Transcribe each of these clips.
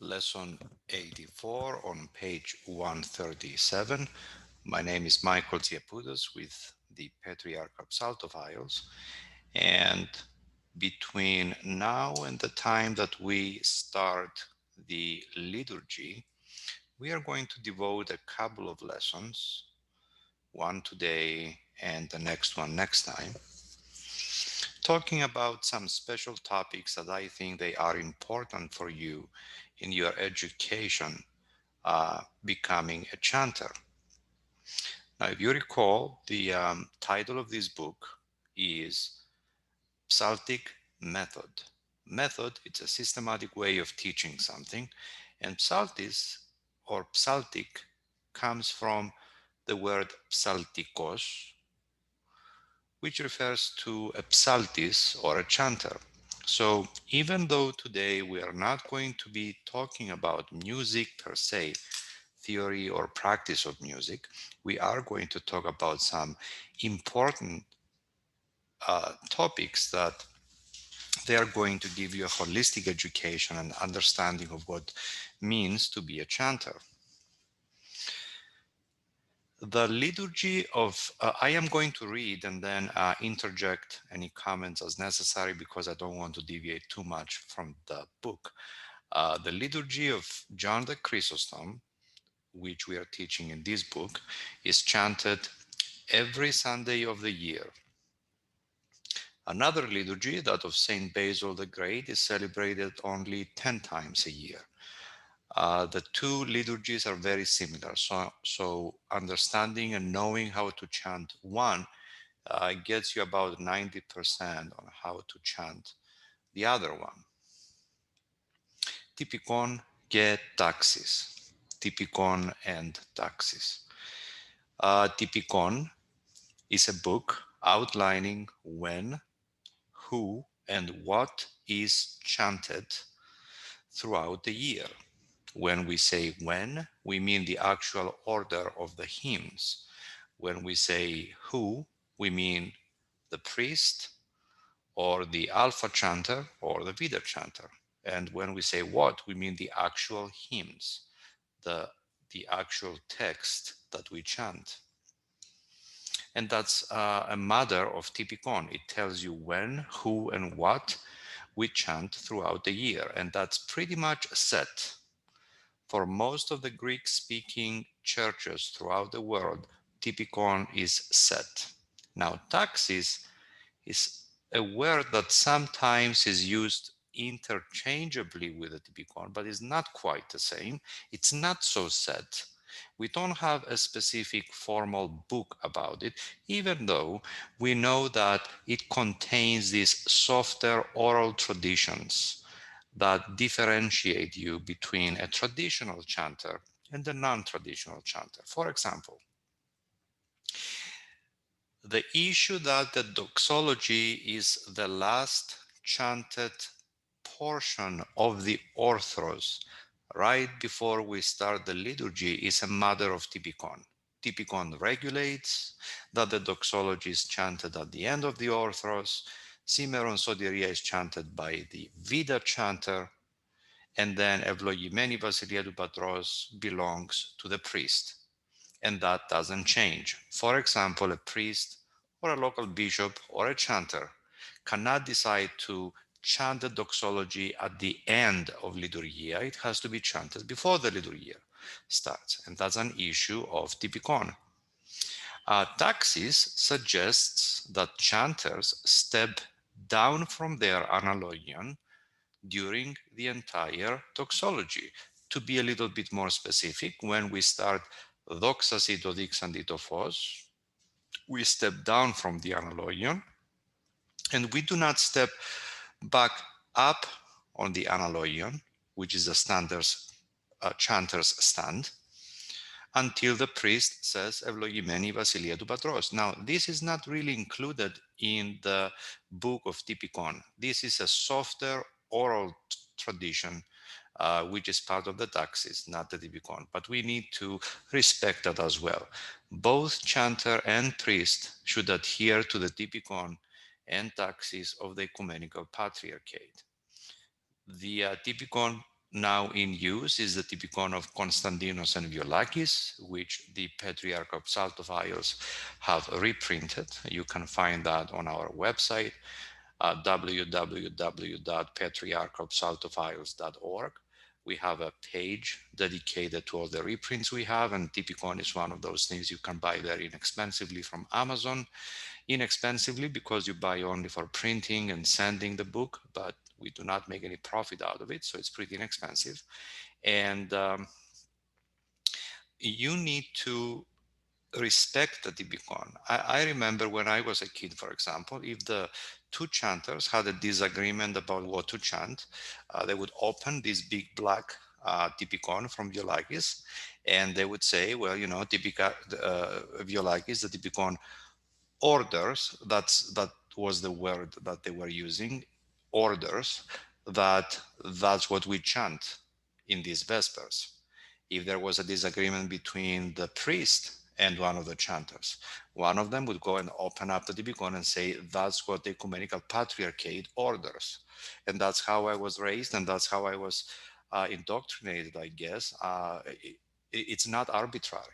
lesson 84 on page 137. My name is Michael Tsiapoudos with the Patriarch of Salto Files. And between now and the time that we start the liturgy, we are going to devote a couple of lessons, one today and the next one next time, talking about some special topics that I think they are important for you in your education becoming a chanter. Now, if you recall, the title of this book is Psaltic Method. Method, it's a systematic way of teaching something, and psaltis or psaltic comes from the word psaltikos, which refers to a psaltis or a chanter. So even though today we are not going to be talking about music per se, theory or practice of music, we are going to talk about some important topics that they are going to give you a holistic education and understanding of what means to be a chanter. The liturgy of, I am going to read and then interject any comments as necessary because I don't want to deviate too much from the book. The liturgy of John the Chrysostom, which we are teaching in this book, is chanted every Sunday of the year. Another liturgy, that of Saint Basil the Great, is celebrated only 10 times a year. The two liturgies are very similar, so understanding and knowing how to chant one gets you about 90% on how to chant the other one. Typikon και taxis. Typikon and taxis. Typikon is a book outlining when, who, and what is chanted throughout the year. When we say when, we mean the actual order of the hymns. When we say who, we mean the priest or the alpha chanter or the Vida chanter. And when we say what, we mean the actual hymns, the actual text that we chant. And that's a matter of typikon. It tells you when, who, and what we chant throughout the year. And that's pretty much set. For most of the Greek-speaking churches throughout the world, typikon is set. Now, taxis is a word that sometimes is used interchangeably with the typikon, but is not quite the same. It's not so set. We don't have a specific formal book about it, even though we know that it contains these softer oral traditions that differentiate you between a traditional chanter and a non-traditional chanter. For example, the issue that the doxology is the last chanted portion of the orthros right before we start the liturgy is a matter of typikon. Typikon regulates that the doxology is chanted at the end of the orthros. Cimeron Soteria is chanted by the Vida chanter, and then Eυλογημένη Βασιλεία του Πατρός belongs to the priest. And that doesn't change. For example, a priest or a local bishop or a chanter cannot decide to chant the doxology at the end of liturgia. It has to be chanted before the liturgia starts. And that's an issue of typikon. Taxis suggests that chanters step down from their analogion during the entire doxology. To be a little bit more specific, when we start Δόξα σοι το δείξαντι το φως, we step down from the analogion, and we do not step back up on the analogion, which is the chanter's stand, until the priest says Ευλογημένη Βασιλεία του Πατρός. Now, this is not really included in the book of Typikon. This is a softer oral tradition, which is part of the taxis, not the Typikon. But we need to respect that as well. Both chanter and priest should adhere to the Typikon and taxis of the Ecumenical Patriarchate. The Typikon now in use is the Typikon of Konstantinos and Violakis, which the Patriarch of Saltophiles have reprinted. You can find that on our website, www.patriarchofsaltophiles.org. We have a page dedicated to all the reprints we have, and Typikon is one of those things you can buy there inexpensively from Amazon. Inexpensively because you buy only for printing and sending the book, but we do not make any profit out of it, so it's pretty inexpensive. And you need to respect the Typikon. I remember when I was a kid, for example, if the two chanters had a disagreement about what to chant, they would open this big black Typikon from Violakis, and they would say, well, you know, Violakis, the Typikon orders, that was the word that they were using, orders, that's what we chant in these Vespers. If there was a disagreement between the priest and one of the chanters, one of them would go and open up the Typikon and say, that's what the Ecumenical Patriarchate orders. And that's how I was raised, and that's how I was indoctrinated, I guess. It's not arbitrary.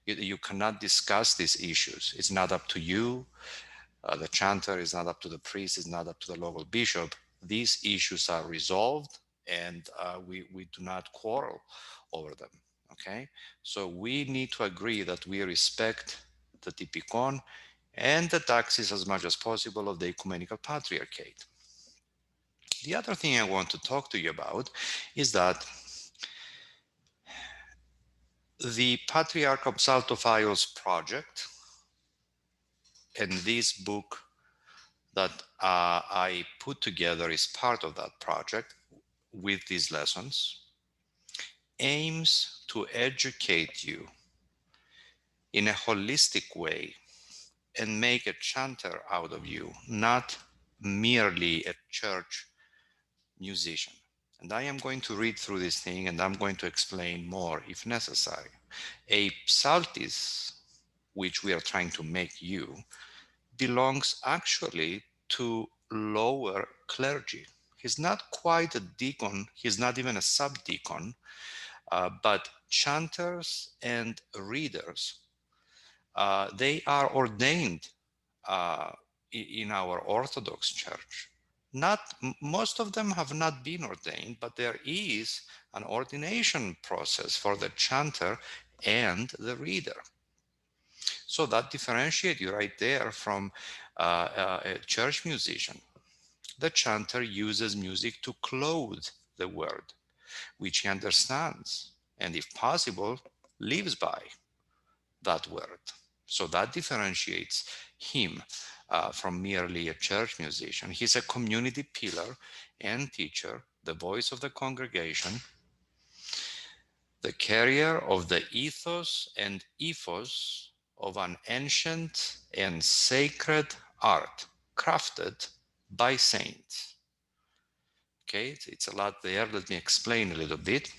You cannot discuss these issues. It's not up to you, the chanter, is not up to the priest, is not up to the local bishop. These issues are resolved, and we do not quarrel over them. Okay, so we need to agree that we respect the Typikon and the taxes as much as possible of the Ecumenical Patriarchate. The other thing I want to talk to you about is that the Patriarch of Saltophiles project and this book that I put together is part of that project with these lessons, aims to educate you in a holistic way and make a chanter out of you, not merely a church musician. And I am going to read through this thing, and I'm going to explain more if necessary. A psaltist, which we are trying to make you, belongs actually to lower clergy. He's not quite a deacon, he's not even a subdeacon, but chanters and readers, they are ordained in our Orthodox Church. Not most of them have not been ordained, but there is an ordination process for the chanter and the reader. So that differentiates you right there from a church musician. The chanter uses music to clothe the word, which he understands, and if possible, lives by that word. So that differentiates him from merely a church musician. He's a community pillar and teacher, the voice of the congregation, the carrier of the ethos and ephos of an ancient and sacred art crafted by saints. Okay, it's a lot there. Let me explain a little bit.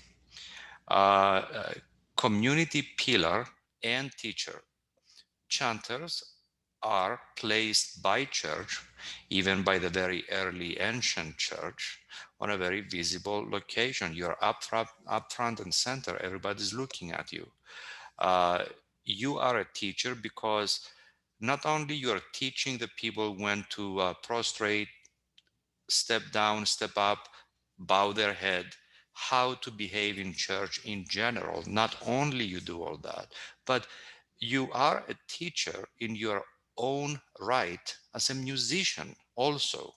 Community pillar and teacher. Chanters are placed by church, even by the very early ancient church, on a very visible location. You're up front and center. Everybody's looking at you. You are a teacher because not only you are teaching the people when to prostrate, step down, step up, bow their head, how to behave in church in general. Not only you do all that, but you are a teacher in your own right as a musician also.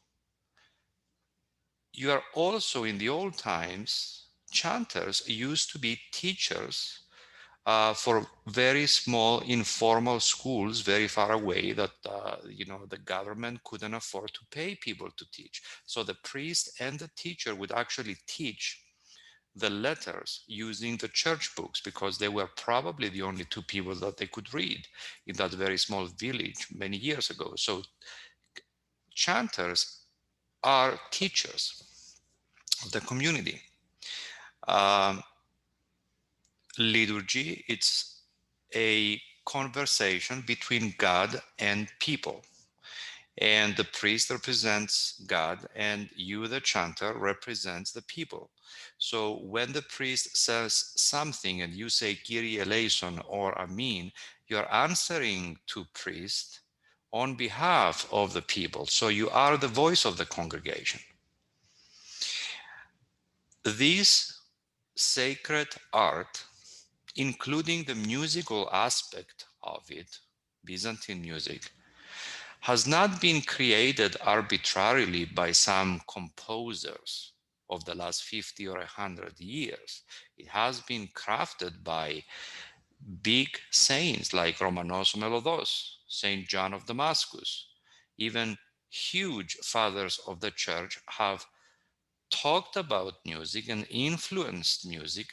You are also, in the old times, chanters used to be teachers for very small informal schools very far away that the government couldn't afford to pay people to teach. So the priest and the teacher would actually teach the letters using the church books, because they were probably the only two people that they could read in that very small village many years ago. So chanters are teachers of the community. Liturgy, it's a conversation between God and people. And the priest represents God, and you, the chanter, represents the people. So when the priest says something and you say Kyrie eleison or Amen, you're answering to priest on behalf of the people. So you are the voice of the congregation. This sacred art, including the musical aspect of it, Byzantine music, has not been created arbitrarily by some composers of the last 50 or 100 years. It has been crafted by big saints like Romanos Melodos, Saint John of Damascus. Even huge fathers of the church have talked about music and influenced music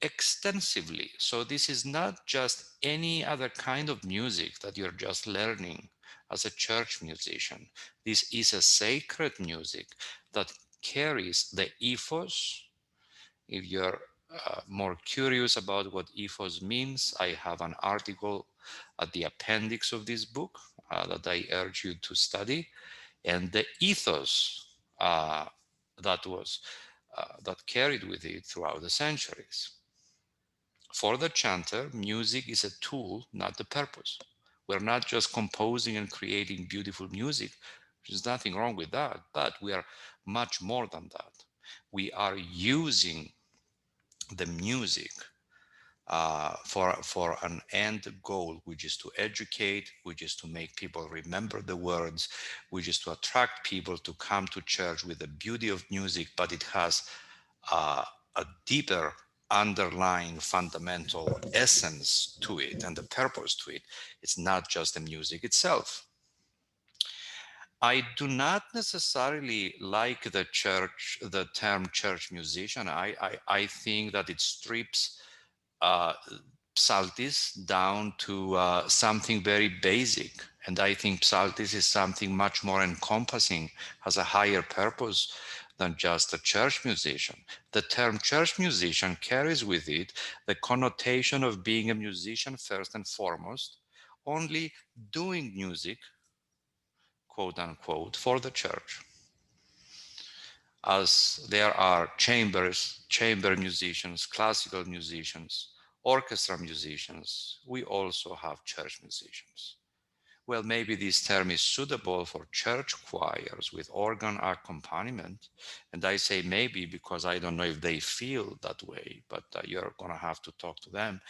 extensively. So this is not just any other kind of music that you're just learning as a church musician. This is a sacred music that carries the ethos. If you're more curious about what ethos means, I have an article at the appendix of this book that I urge you to study. And the ethos that was that carried with it throughout the centuries. For the chanter, music is a tool, not the purpose. We're not just composing and creating beautiful music. There's nothing wrong with that, but we are much more than that. We are using the music for an end goal, which is to educate, which is to make people remember the words, which is to attract people to come to church with the beauty of music, but it has a deeper underlying fundamental essence to it and the purpose to it. It's not just the music itself. I do not necessarily like the term church musician. I think that it strips uh, Psaltis down to something very basic. And I think Psaltis is something much more encompassing, has a higher purpose than just a church musician. The term church musician carries with it the connotation of being a musician first and foremost, only doing music, quote unquote, for the church. As there are chamber musicians, classical musicians, orchestra musicians, we also have church musicians. Well, maybe this term is suitable for church choirs with organ accompaniment. And I say maybe because I don't know if they feel that way, but you're going to have to talk to them.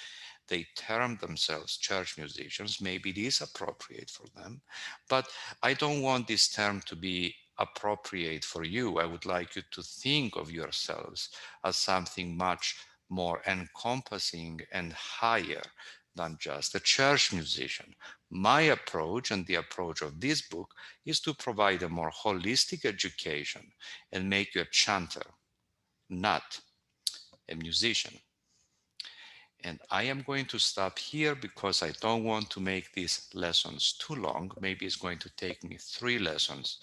They term themselves church musicians. Maybe it is appropriate for them, but I don't want this term to be appropriate for you. I would like you to think of yourselves as something much more encompassing and higher than just a church musician. My approach and the approach of this book is to provide a more holistic education and make you a chanter, not a musician. And I am going to stop here because I don't want to make these lessons too long. Maybe it's going to take me 3 lessons,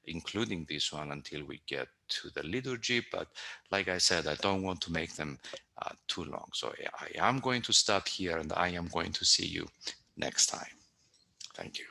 including this one, until we get to the liturgy. But like I said, I don't want to make them too long. So I am going to stop here and I am going to see you next time. Thank you.